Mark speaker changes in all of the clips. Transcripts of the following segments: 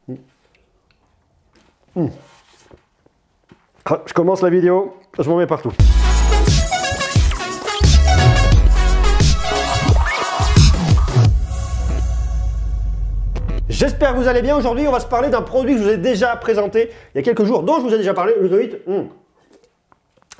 Speaker 1: Je commence la vidéo, je m'en mets partout. J'espère que vous allez bien. Aujourd'hui, on va se parler d'un produit que je vous ai déjà présenté il y a quelques jours, dont je vous ai déjà parlé. Je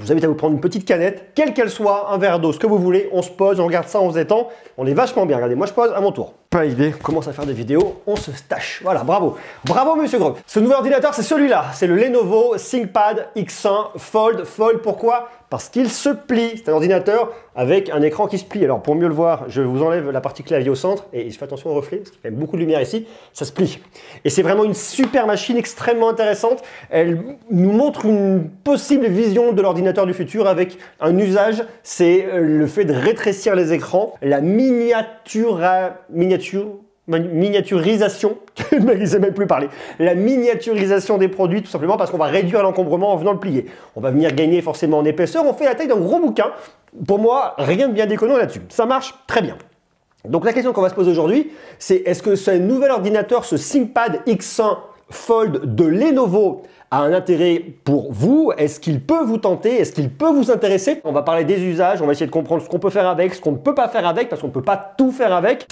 Speaker 1: vous invite à vous prendre une petite canette, quelle qu'elle soit, un verre d'eau, ce que vous voulez. On se pose, on regarde ça, on se détend. On est vachement bien. Regardez, moi je pose à mon tour. Pas idée, on commence à faire des vidéos, on se stache. Voilà, bravo. Bravo, monsieur Grog. Ce nouvel ordinateur, c'est celui-là. C'est le Lenovo ThinkPad X1 Fold. Fold, pourquoi? Parce qu'il se plie. C'est un ordinateur avec un écran qui se plie. Alors, pour mieux le voir, je vous enlève la partie clavier au centre et je fais attention au reflet, parce qu'il y a beaucoup de lumière ici. Ça se plie. Et c'est vraiment une super machine extrêmement intéressante. Elle nous montre une possible vision de l'ordinateur du futur avec un usage, c'est le fait de rétrécir les écrans, la miniaturisation, je ne sais même plus parler, la miniaturisation des produits, tout simplement parce qu'on va réduire l'encombrement en venant le plier. On va venir gagner forcément en épaisseur, on fait la taille d'un gros bouquin. Pour moi, rien de bien déconnant là-dessus. Ça marche très bien. Donc la question qu'on va se poser aujourd'hui, c'est est-ce que ce nouvel ordinateur, ce ThinkPad X1 Fold de Lenovo, a un intérêt pour vous? Est-ce qu'il peut vous tenter? Est-ce qu'il peut vous intéresser? On va parler des usages, on va essayer de comprendre ce qu'on peut faire avec, ce qu'on ne peut pas faire avec, parce qu'on ne peut pas tout faire avec.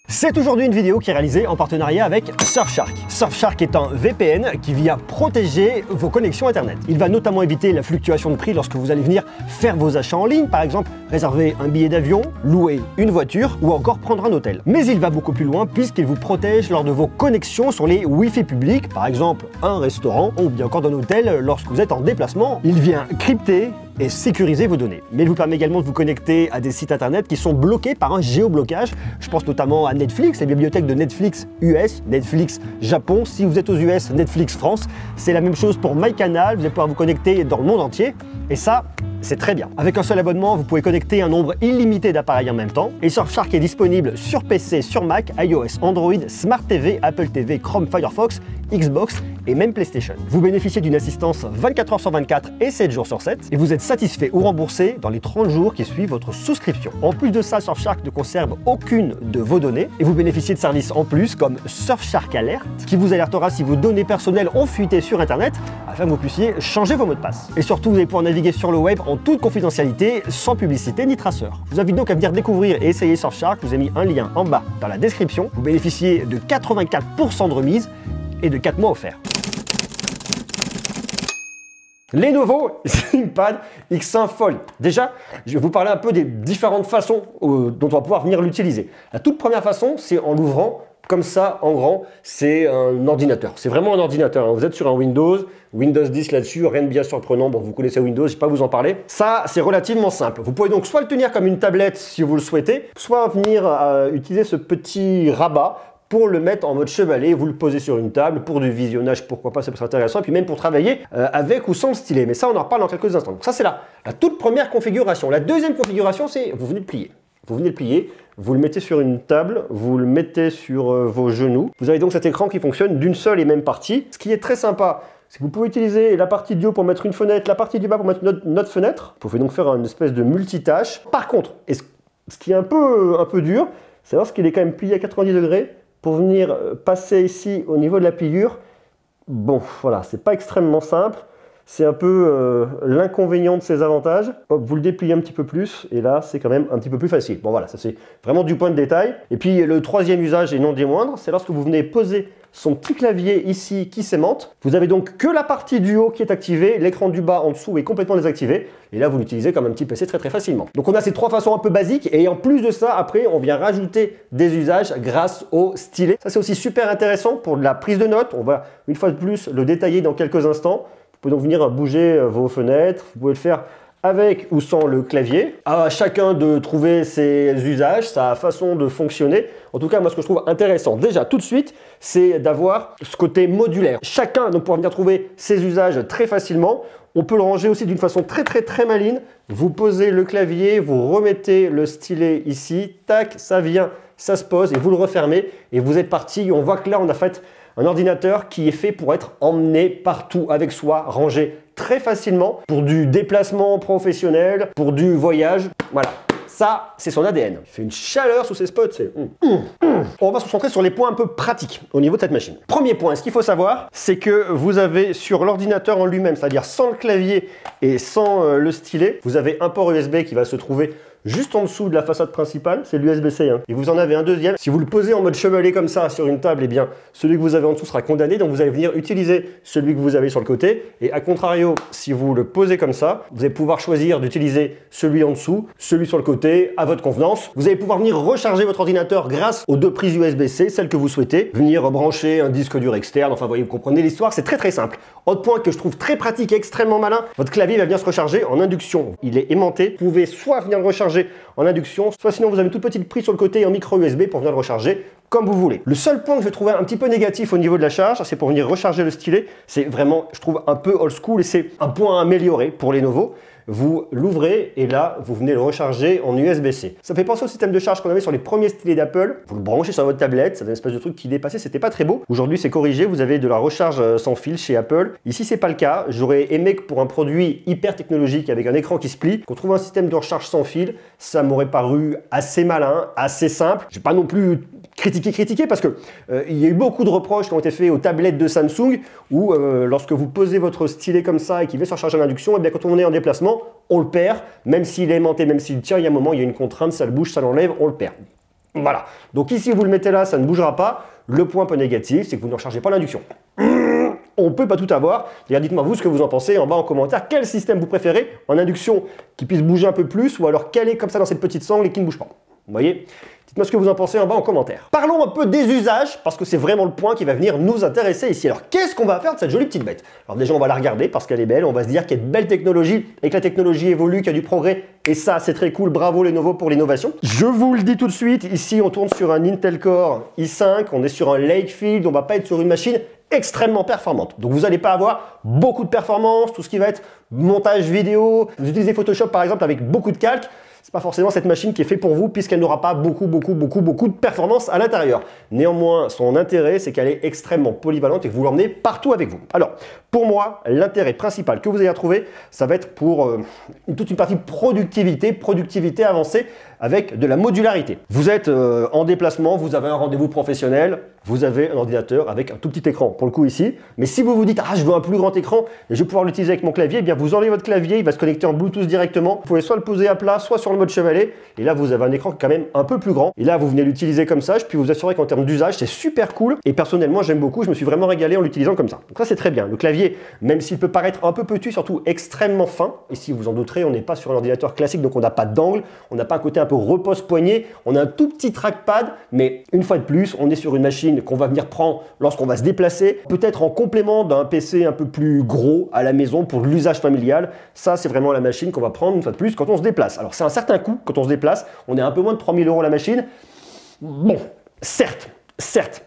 Speaker 1: C'est aujourd'hui une vidéo qui est réalisée en partenariat avec Surfshark. Surfshark est un VPN qui vient protéger vos connexions Internet. Il va notamment éviter la fluctuation de prix lorsque vous allez venir faire vos achats en ligne, par exemple réserver un billet d'avion, louer une voiture ou encore prendre un hôtel. Mais il va beaucoup plus loin puisqu'il vous protège lors de vos connexions sur les Wi-Fi publics, par exemple un restaurant ou bien encore d'un hôtel lorsque vous êtes en déplacement. Il vient crypter et sécuriser vos données. Mais il vous permet également de vous connecter à des sites internet qui sont bloqués par un géoblocage. Je pense notamment à Netflix, les bibliothèques de Netflix US, Netflix Japon. Si vous êtes aux US, Netflix France. C'est la même chose pour MyCanal, vous allez pouvoir vous connecter dans le monde entier. Et ça, c'est très bien. Avec un seul abonnement, vous pouvez connecter un nombre illimité d'appareils en même temps. Et Surfshark est disponible sur PC, sur Mac, iOS, Android, Smart TV, Apple TV, Chrome, Firefox, Xbox et même PlayStation. Vous bénéficiez d'une assistance 24 h sur 24 et 7 jours sur 7 et vous êtes satisfait ou remboursé dans les 30 jours qui suivent votre souscription. En plus de ça, Surfshark ne conserve aucune de vos données et vous bénéficiez de services en plus comme Surfshark Alert qui vous alertera si vos données personnelles ont fuité sur Internet afin que vous puissiez changer vos mots de passe. Et surtout, vous allez pouvoir naviguer sur le web en toute confidentialité, sans publicité ni traceur. Je vous invite donc à venir découvrir et essayer Surfshark. Je vous ai mis un lien en bas dans la description. Vous bénéficiez de 84% de remise et de 4 mois offerts. Lenovo ThinkPad X1 Fold. Déjà, je vais vous parler un peu des différentes façons dont on va pouvoir venir l'utiliser. La toute première façon, c'est en l'ouvrant comme ça, en grand. C'est un ordinateur. C'est vraiment un ordinateur. Vous êtes sur un Windows 10 là-dessus, rien de bien surprenant. Bon, vous connaissez Windows, je ne vais pas vous en parler. Ça, c'est relativement simple. Vous pouvez donc soit le tenir comme une tablette si vous le souhaitez, soit venir utiliser ce petit rabat pour le mettre en mode chevalet, vous le posez sur une table, pour du visionnage, pourquoi pas, ça peut être intéressant, et puis même pour travailler avec ou sans le stylet. Mais ça, on en reparle dans quelques instants. Donc ça, c'est la toute première configuration. La deuxième configuration, c'est vous venez de plier. Vous venez de plier, vous le mettez sur une table, vous le mettez sur vos genoux. Vous avez donc cet écran qui fonctionne d'une seule et même partie. Ce qui est très sympa, c'est que vous pouvez utiliser la partie du haut pour mettre une fenêtre, la partie du bas pour mettre notre fenêtre. Vous pouvez donc faire une espèce de multitâche. Par contre, ce qui est un peu dur, c'est lorsqu'il est quand même plié à 90 degrés, pour venir passer ici au niveau de la pliure, bon, voilà, c'est pas extrêmement simple. C'est un peu l'inconvénient de ses avantages. Hop, vous le dépliez un petit peu plus, et là, c'est quand même un petit peu plus facile. Bon, voilà, ça c'est vraiment du point de détail. Et puis, le troisième usage, et non des moindres, c'est lorsque vous venez poser son petit clavier ici qui s'aimante. Vous avez donc que la partie du haut qui est activée, l'écran du bas en dessous est complètement désactivé. Et là, vous l'utilisez comme un petit PC très facilement. Donc on a ces trois façons un peu basiques et en plus de ça, après, on vient rajouter des usages grâce au stylet. Ça, c'est aussi super intéressant pour de la prise de notes. On va une fois de plus le détailler dans quelques instants. Vous pouvez donc venir bouger vos fenêtres. Vous pouvez le faire avec ou sans le clavier. À chacun de trouver ses usages, sa façon de fonctionner. En tout cas, moi, ce que je trouve intéressant, déjà, tout de suite, c'est d'avoir ce côté modulaire. Chacun donc pouvoir venir trouver ses usages très facilement. On peut le ranger aussi d'une façon très maligne. Vous posez le clavier, vous remettez le stylet ici, tac, ça vient, ça se pose et vous le refermez et vous êtes parti. On voit que là, on a fait un ordinateur qui est fait pour être emmené partout avec soi, rangé très facilement pour du déplacement professionnel, pour du voyage. Voilà. Ça, c'est son ADN. Il fait une chaleur sous ses spots, c'est... On va se concentrer sur les points un peu pratiques au niveau de cette machine. Premier point, ce qu'il faut savoir, c'est que vous avez sur l'ordinateur en lui-même, c'est-à-dire sans le clavier et sans le stylet, vous avez un port USB qui va se trouver juste en dessous de la façade principale, c'est l'USB-C. Et vous en avez un deuxième. Si vous le posez en mode chevalet comme ça sur une table, eh bien celui que vous avez en dessous sera condamné. Donc vous allez venir utiliser celui que vous avez sur le côté. Et à contrario, si vous le posez comme ça, vous allez pouvoir choisir d'utiliser celui en dessous, celui sur le côté, à votre convenance. Vous allez pouvoir venir recharger votre ordinateur grâce aux deux prises USB-C, celles que vous souhaitez. Venir brancher un disque dur externe. Enfin, vous voyez, vous comprenez l'histoire, c'est très simple. Autre point que je trouve très pratique et extrêmement malin, votre clavier va venir se recharger en induction. Il est aimanté. Vous pouvez soit venir le recharger en induction, soit sinon vous avez une toute petite prise sur le côté en micro USB pour venir le recharger comme vous voulez. Le seul point que je vais trouver un petit peu négatif au niveau de la charge, c'est pour venir recharger le stylet. C'est vraiment, je trouve, un peu old school et c'est un point à améliorer pour les Lenovo. Vous l'ouvrez et là, vous venez le recharger en USB-C. Ça fait penser au système de charge qu'on avait sur les premiers stylets d'Apple. Vous le branchez sur votre tablette, c'est une espèce de truc qui dépassait, c'était pas très beau. Aujourd'hui, c'est corrigé, vous avez de la recharge sans fil chez Apple. Ici, c'est pas le cas. J'aurais aimé que pour un produit hyper technologique avec un écran qui se plie, qu'on trouve un système de recharge sans fil. Ça m'aurait paru assez malin, assez simple. Je vais pas non plus critiquer parce que il y a eu beaucoup de reproches qui ont été faits aux tablettes de Samsung où lorsque vous posez votre stylet comme ça et qu'il va se recharger en induction, et bien quand on est en déplacement, on le perd, même s'il est aimanté, même s'il tient, il y a un moment, il y a une contrainte, ça le bouge, ça l'enlève, on le perd. Voilà. Donc ici, vous le mettez là, ça ne bougera pas. Le point un peu négatif, c'est que vous ne rechargez pas l'induction. On peut pas tout avoir. D'ailleurs, dites-moi vous ce que vous en pensez en bas en commentaire. Quel système vous préférez en induction qui puisse bouger un peu plus ou alors quel est comme ça dans cette petite sangle et qui ne bouge pas. Vous voyez? Dites-moi ce que vous en pensez en bas en commentaire. Parlons un peu des usages, parce que c'est vraiment le point qui va venir nous intéresser ici. Alors, qu'est-ce qu'on va faire de cette jolie petite bête? Alors déjà, on va la regarder parce qu'elle est belle, on va se dire qu'il y a de belles technologies et que la technologie évolue, qu'il y a du progrès. Et ça, c'est très cool, bravo Lenovo pour l'innovation. Je vous le dis tout de suite, ici, on tourne sur un Intel Core i5, on est sur un Lakefield, on va pas être sur une machine extrêmement performante. Donc vous n'allez pas avoir beaucoup de performance, tout ce qui va être montage vidéo. Vous utilisez Photoshop par exemple avec beaucoup de calques. C'est pas forcément cette machine qui est faite pour vous puisqu'elle n'aura pas beaucoup de performance à l'intérieur. Néanmoins, son intérêt, c'est qu'elle est extrêmement polyvalente et que vous l'emmenez partout avec vous. Alors, pour moi, l'intérêt principal que vous allez retrouver, ça va être pour toute une partie productivité avancée avec de la modularité. Vous êtes en déplacement, vous avez un rendez-vous professionnel, vous avez un ordinateur avec un tout petit écran, pour le coup ici. Mais si vous vous dites, ah, je veux un plus grand écran et je vais pouvoir l'utiliser avec mon clavier, eh bien vous enlevez votre clavier, il va se connecter en Bluetooth directement. Vous pouvez soit le poser à plat, soit sur le mode chevalet. Et là, vous avez un écran quand même un peu plus grand. Et là, vous venez l'utiliser comme ça. Je puis vous assurer qu'en termes d'usage, c'est super cool. Et personnellement, j'aime beaucoup. Je me suis vraiment régalé en l'utilisant comme ça. Donc ça, c'est très bien. Le clavier, même s'il peut paraître un peu petit, surtout extrêmement fin. Et si vous en douterez, on n'est pas sur un ordinateur classique, donc on n'a pas d'angle. On n'a pas un côté un peu repose-poignet. On a un tout petit trackpad. Mais une fois de plus, on est sur une machine qu'on va venir prendre lorsqu'on va se déplacer. Peut-être en complément d'un PC un peu plus gros à la maison pour l'usage familial. Ça, c'est vraiment la machine qu'on va prendre une fois de plus quand on se déplace. Alors, c'est un certain coût quand on se déplace. On est un peu moins de 3000 € la machine. Bon, certes,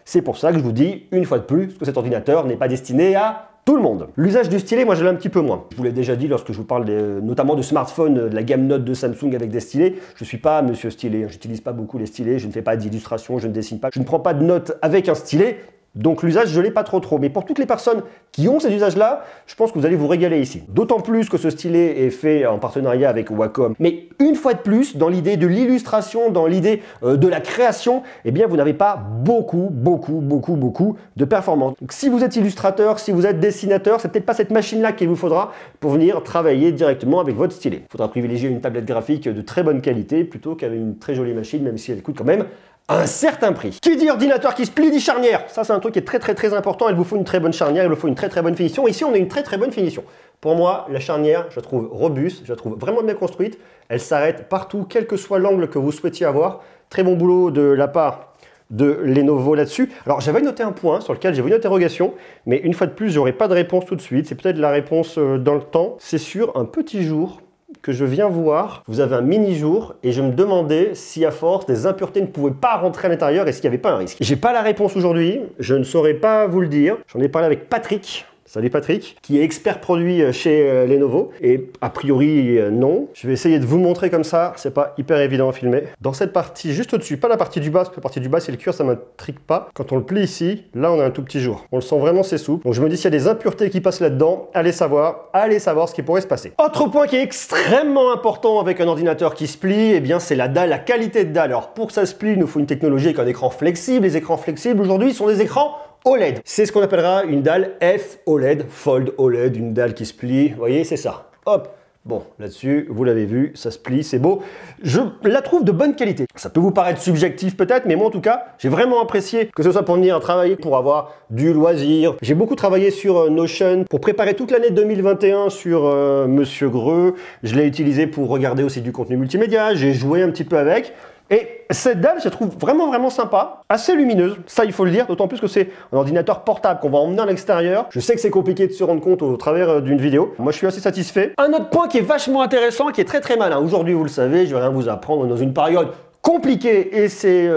Speaker 1: c'est pour ça que je vous dis une fois de plus que cet ordinateur n'est pas destiné à tout le monde. L'usage du stylet, moi je l'ai un petit peu moins. Je vous l'ai déjà dit lorsque je vous parle notamment de smartphones, de la gamme Note de Samsung avec des stylets. Je ne suis pas monsieur stylet, je n'utilise pas beaucoup les stylets, je ne fais pas d'illustration, je ne dessine pas, je ne prends pas de notes avec un stylet. Donc l'usage, je ne l'ai pas trop. Mais pour toutes les personnes qui ont ces usages-là, je pense que vous allez vous régaler ici. D'autant plus que ce stylet est fait en partenariat avec Wacom. Mais une fois de plus, dans l'idée de l'illustration, dans l'idée de la création, eh bien vous n'avez pas beaucoup de performance. Donc, si vous êtes illustrateur, si vous êtes dessinateur, c'est peut-être pas cette machine-là qu'il vous faudra pour venir travailler directement avec votre stylet. Il faudra privilégier une tablette graphique de très bonne qualité plutôt qu'avec une très jolie machine, même si elle coûte quand même un certain prix. Qui dit ordinateur qui se plie dit charnière. Ça, c'est un truc qui est très important. Il vous faut une très bonne charnière, il vous faut une très bonne finition. Ici, on a une très bonne finition. Pour moi, la charnière, je la trouve robuste, je la trouve vraiment bien construite. Elle s'arrête partout, quel que soit l'angle que vous souhaitiez avoir. Très bon boulot de la part de Lenovo là-dessus. Alors, j'avais noté un point sur lequel j'avais une interrogation, mais une fois de plus, j'aurai pas de réponse tout de suite. C'est peut-être la réponse dans le temps. C'est sur un petit jour que je viens voir, vous avez un mini-jour et je me demandais si à force des impuretés ne pouvaient pas rentrer à l'intérieur et s'il n'y avait pas un risque. J'ai pas la réponse aujourd'hui, je ne saurais pas vous le dire. J'en ai parlé avec Patrick, salut Patrick, qui est expert produit chez Lenovo. Et a priori, non. Je vais essayer de vous montrer comme ça, c'est pas hyper évident à filmer. Dans cette partie juste au-dessus, pas la partie du bas, parce que la partie du bas, c'est le cuir, ça m'intrigue pas. Quand on le plie ici, là, on a un tout petit jour. On le sent vraiment, c'est souple. Donc je me dis, s'il y a des impuretés qui passent là-dedans, allez savoir ce qui pourrait se passer. Autre point qui est extrêmement important avec un ordinateur qui se plie, eh bien, c'est la dalle, la qualité de dalle. Alors, pour que ça se plie, il nous faut une technologie avec un écran flexible. Les écrans flexibles, aujourd'hui, sont des écrans OLED. C'est ce qu'on appellera une dalle F-OLED, Fold OLED, une dalle qui se plie. Vous voyez, c'est ça. Hop. Bon, là-dessus, vous l'avez vu, ça se plie, c'est beau. Je la trouve de bonne qualité. Ça peut vous paraître subjectif peut-être, mais moi en tout cas, j'ai vraiment apprécié que ce soit pour venir travailler, pour avoir du loisir. J'ai beaucoup travaillé sur Notion pour préparer toute l'année 2021 sur Monsieur Greux. Je l'ai utilisé pour regarder aussi du contenu multimédia. J'ai joué un petit peu avec. Et cette dalle, je la trouve vraiment sympa, assez lumineuse, ça il faut le dire, d'autant plus que c'est un ordinateur portable qu'on va emmener à l'extérieur. Je sais que c'est compliqué de se rendre compte au travers d'une vidéo. Moi je suis assez satisfait. Un autre point qui est vachement intéressant, qui est très malin. Aujourd'hui, vous le savez, je vais rien vous apprendre, dans une période compliquée, et c'est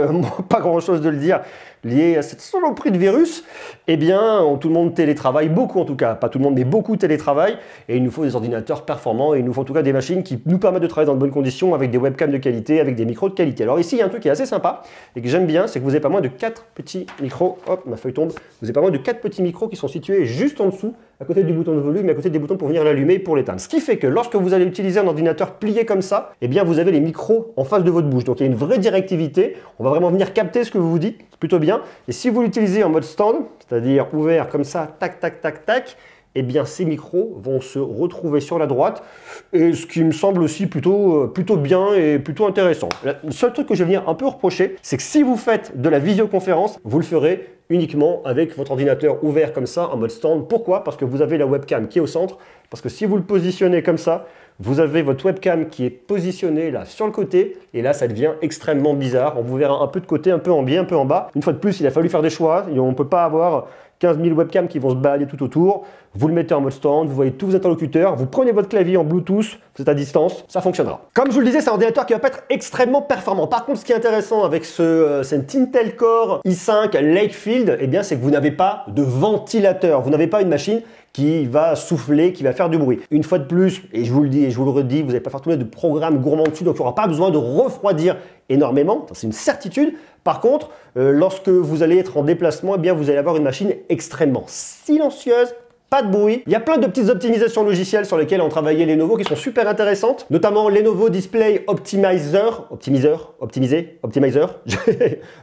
Speaker 1: pas grand chose de le dire, lié à cette saloperie de virus, eh bien, tout le monde télétravaille, beaucoup en tout cas, pas tout le monde, mais beaucoup télétravaillent, et il nous faut des ordinateurs performants, et il nous faut en tout cas des machines qui nous permettent de travailler dans de bonnes conditions, avec des webcams de qualité, avec des micros de qualité. Alors ici, il y a un truc qui est assez sympa, et que j'aime bien, c'est que vous avez pas moins de 4 petits micros, hop, ma feuille tombe, vous avez pas moins de 4 petits micros qui sont situés juste en dessous, à côté du bouton de volume, et à côté des boutons pour venir l'allumer et pour l'éteindre. Ce qui fait que lorsque vous allez utiliser un ordinateur plié comme ça, eh bien, vous avez les micros en face de votre bouche, donc il y a une vraie directivité, on va vraiment venir capter ce que vous vous dites, plutôt bien, et si vous l'utilisez en mode stand, c'est-à-dire ouvert comme ça, tac, eh bien ces micros vont se retrouver sur la droite, et ce qui me semble aussi plutôt bien et plutôt intéressant. Le seul truc que je vais venir un peu reprocher, c'est que si vous faites de la visioconférence, vous le ferez uniquement avec votre ordinateur ouvert comme ça, en mode stand. Pourquoi? Parce que vous avez la webcam qui est au centre, parce que si vous le positionnez comme ça, vous avez votre webcam qui est positionnée là sur le côté, et là ça devient extrêmement bizarre. On vous verra un peu de côté, un peu en biais, un peu en bas. Une fois de plus, il a fallu faire des choix, on ne peut pas avoir 15 000 webcams qui vont se balader tout autour. Vous le mettez en mode stand, vous voyez tous vos interlocuteurs, vous prenez votre clavier en Bluetooth, vous êtes à distance, ça fonctionnera. Comme je vous le disais, c'est un ordinateur qui va pas être extrêmement performant. Par contre, ce qui est intéressant avec cet Intel Core i5 Lakefield, eh bien, c'est que vous n'avez pas de ventilateur, vous n'avez pas une machine qui va souffler, qui va faire du bruit. Une fois de plus, et je vous le dis et je vous le redis, vous n'allez pas faire tourner de programme gourmand dessus, donc il n'y aura pas besoin de refroidir énormément, c'est une certitude. Par contre, lorsque vous allez être en déplacement, eh bien, vous allez avoir une machine extrêmement silencieuse, pas de bruit. Il y a plein de petites optimisations logicielles sur lesquelles ont travaillé Lenovo qui sont super intéressantes, notamment Lenovo Display Optimizer,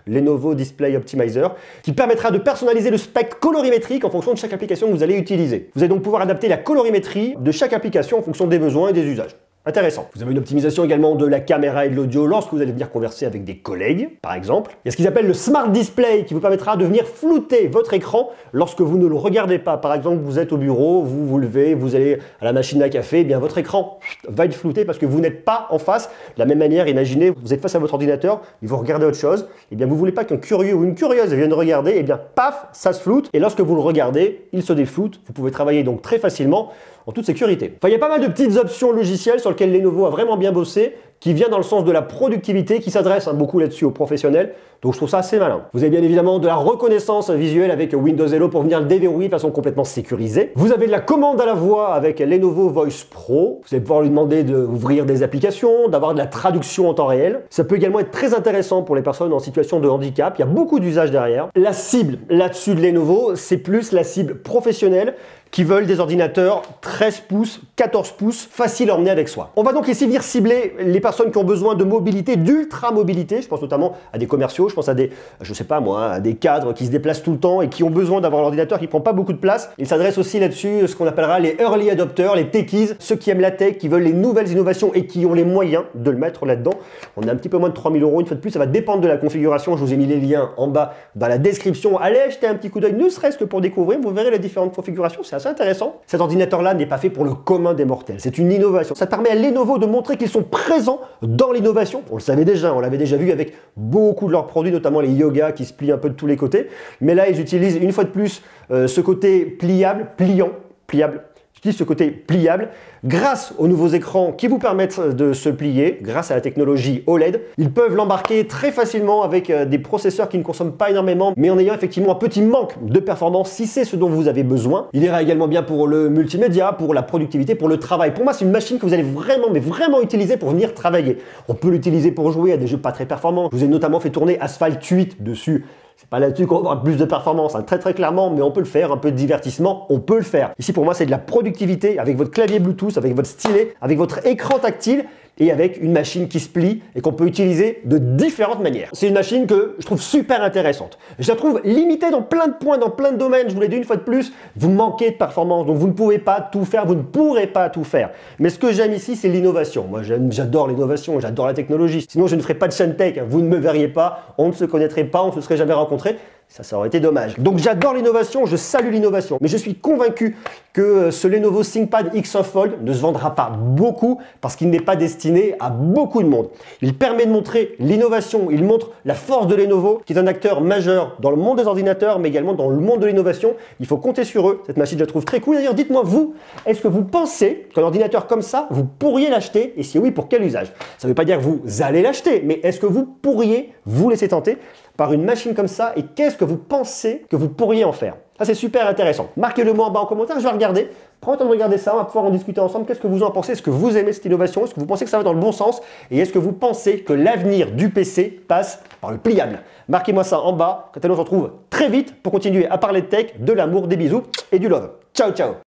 Speaker 1: Lenovo Display Optimizer, qui permettra de personnaliser le spectre colorimétrique en fonction de chaque application que vous allez utiliser. Vous allez donc pouvoir adapter la colorimétrie de chaque application en fonction des besoins et des usages. Intéressant. Vous avez une optimisation également de la caméra et de l'audio lorsque vous allez venir converser avec des collègues, par exemple. Il y a ce qu'ils appellent le Smart Display qui vous permettra de venir flouter votre écran lorsque vous ne le regardez pas. Par exemple, vous êtes au bureau, vous vous levez, vous allez à la machine à café, eh bien votre écran va être flouté parce que vous n'êtes pas en face. De la même manière, imaginez, vous êtes face à votre ordinateur, il vous regardez autre chose, eh bien vous voulez pas qu'un curieux ou une curieuse vienne regarder, eh bien paf, ça se floute. Et lorsque vous le regardez, il se défloute. Vous pouvez travailler donc très facilement en toute sécurité. Enfin, il y a pas mal de petites options logicielles sur lesquelles Lenovo a vraiment bien bossé, qui vient dans le sens de la productivité, qui s'adresse beaucoup là-dessus aux professionnels. Donc je trouve ça assez malin. Vous avez bien évidemment de la reconnaissance visuelle avec Windows Hello pour venir le déverrouiller de façon complètement sécurisée. Vous avez de la commande à la voix avec Lenovo Voice Pro. Vous allez pouvoir lui demander d'ouvrir des applications, d'avoir de la traduction en temps réel. Ça peut également être très intéressant pour les personnes en situation de handicap. Il y a beaucoup d'usages derrière. La cible là-dessus de Lenovo, c'est plus la cible professionnelle qui veulent des ordinateurs 13 pouces, 14 pouces, faciles à emmener avec soi. On va donc ici venir cibler les personnes qui ont besoin de mobilité, d'ultra mobilité. Je pense notamment à des commerciaux, je pense à des, je sais pas moi, à des cadres qui se déplacent tout le temps et qui ont besoin d'avoir l'ordinateur qui prend pas beaucoup de place. Il s'adresse aussi là-dessus ce qu'on appellera les early adopters, les techies, ceux qui aiment la tech, qui veulent les nouvelles innovations et qui ont les moyens de le mettre là-dedans. On est un petit peu moins de 3 000 €. Une fois de plus, ça va dépendre de la configuration. Je vous ai mis les liens en bas dans la description. Allez jeter un petit coup d'œil, ne serait-ce que pour découvrir. Vous verrez les différentes configurations. C'est assez intéressant. Cet ordinateur-là n'est pas fait pour le commun des mortels. C'est une innovation. Ça permet à Lenovo de montrer qu'ils sont présents dans l'innovation. On le savait déjà, on l'avait déjà vu avec beaucoup de leurs produits, notamment les Yoga qui se plient un peu de tous les côtés. Mais là, ils utilisent une fois de plus ce côté pliable, pliant, pliable. J'utilise ce côté pliable grâce aux nouveaux écrans qui vous permettent de se plier, grâce à la technologie OLED. Ils peuvent l'embarquer très facilement avec des processeurs qui ne consomment pas énormément, mais en ayant effectivement un petit manque de performance si c'est ce dont vous avez besoin. Il ira également bien pour le multimédia, pour la productivité, pour le travail. Pour moi, c'est une machine que vous allez vraiment, mais vraiment utiliser pour venir travailler. On peut l'utiliser pour jouer à des jeux pas très performants. Je vous ai notamment fait tourner Asphalt 8 dessus. C'est pas là-dessus qu'on va avoir plus de performance, hein, très clairement, mais on peut le faire, un peu de divertissement, on peut le faire. Ici pour moi c'est de la productivité avec votre clavier Bluetooth, avec votre stylet, avec votre écran tactile et avec une machine qui se plie et qu'on peut utiliser de différentes manières. C'est une machine que je trouve super intéressante. Je la trouve limitée dans plein de points, dans plein de domaines, je vous l'ai dit une fois de plus, vous manquez de performance, donc vous ne pouvez pas tout faire, vous ne pourrez pas tout faire. Mais ce que j'aime ici, c'est l'innovation. Moi j'adore l'innovation, j'adore la technologie, sinon je ne ferais pas de chaîne tech, vous ne me verriez pas, on ne se connaîtrait pas, on ne se serait jamais rencontrés. Ça aurait été dommage. Donc j'adore l'innovation, je salue l'innovation, mais je suis convaincu que ce Lenovo ThinkPad X1 Fold ne se vendra pas beaucoup parce qu'il n'est pas destiné à beaucoup de monde. Il permet de montrer l'innovation, il montre la force de Lenovo, qui est un acteur majeur dans le monde des ordinateurs, mais également dans le monde de l'innovation. Il faut compter sur eux. Cette machine, je la trouve très cool. D'ailleurs, dites-moi vous, est-ce que vous pensez qu'un ordinateur comme ça, vous pourriez l'acheter? Et si oui, pour quel usage? Ça ne veut pas dire que vous allez l'acheter, mais est-ce que vous pourriez vous laisser tenter par une machine comme ça et qu'est-ce que vous pensez que vous pourriez en faire? Ça, c'est super intéressant. Marquez-le moi en bas en commentaire, je vais regarder. Prenez le temps de regarder ça, on va pouvoir en discuter ensemble. Qu'est-ce que vous en pensez? Est-ce que vous aimez cette innovation? Est-ce que vous pensez que ça va dans le bon sens? Et est-ce que vous pensez que l'avenir du PC passe par le pliable? Marquez-moi ça en bas. Quant à nous, on se retrouve très vite pour continuer à parler de tech, de l'amour, des bisous et du love. Ciao, ciao!